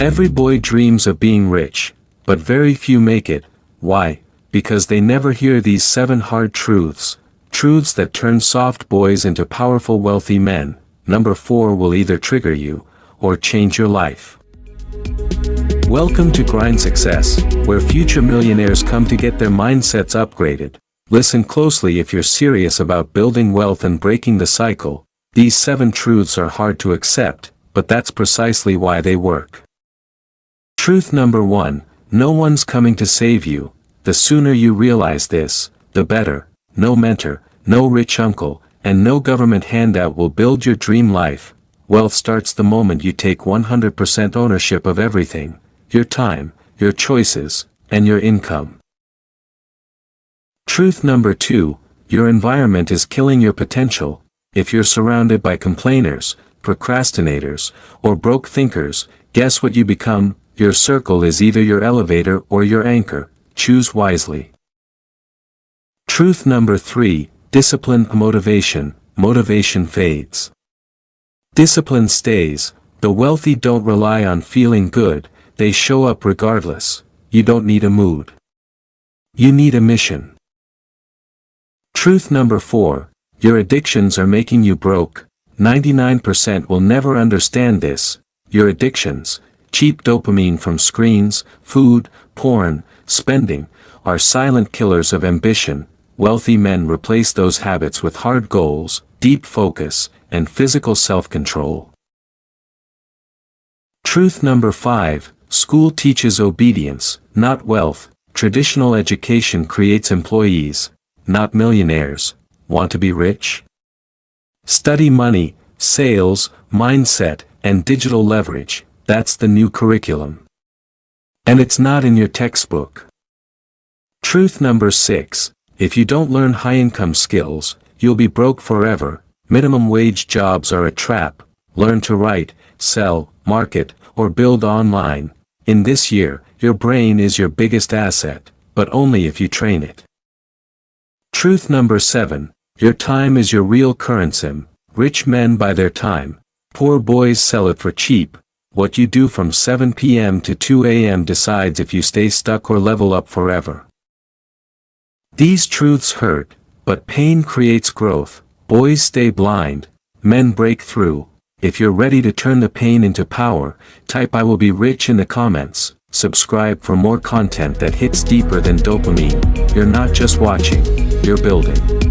Every boy dreams of being rich, but very few make it. Why? Because they never hear these 7 hard truths. Truths that turn soft boys into powerful wealthy men. Number 4 will either trigger you, or change your life. Welcome to Grind Success, where future millionaires come to get their mindsets upgraded. Listen closely if you're serious about building wealth and breaking the cycle. These 7 truths are hard to accept, but that's precisely why they work. Truth number 1, no one's coming to save you. The sooner you realize this, the better. No mentor, no rich uncle, and no government handout will build your dream life. Wealth starts the moment you take 100% ownership of everything: your time, your choices, and your income. Truth number 2, your environment is killing your potential. If you're surrounded by complainers, procrastinators, or broke thinkers, guess what you become? Your circle is either your elevator or your anchor. Choose wisely. Truth number 3, discipline motivation. Motivation fades. Discipline stays. The wealthy don't rely on feeling good, they show up regardless. You don't need a mood. You need a mission. Truth number 4, your addictions are making you broke. 99% will never understand this. Your addictions, cheap dopamine from screens, food, porn, spending, are silent killers of ambition. Wealthy men replace those habits with hard goals, deep focus, and physical self-control. Truth number 5, school teaches obedience, not wealth. Traditional education creates employees, not millionaires. Want to be rich? Study money, sales, mindset, and digital leverage. That's the new curriculum. And it's not in your textbook. Truth number 6, if you don't learn high-income skills, you'll be broke forever. Minimum wage jobs are a trap. Learn to write, sell, market, or build online. In this year, your brain is your biggest asset, but only if you train it. Truth number 7, your time is your real currency. Rich men buy their time. Poor boys sell it for cheap. What you do from 7 p.m. to 2 a.m. decides if you stay stuck or level up forever. These truths hurt, but pain creates growth. Boys stay blind, men break through. If you're ready to turn the pain into power, type "I will be rich" in the comments. Subscribe for more content that hits deeper than dopamine. You're not just watching, you're building.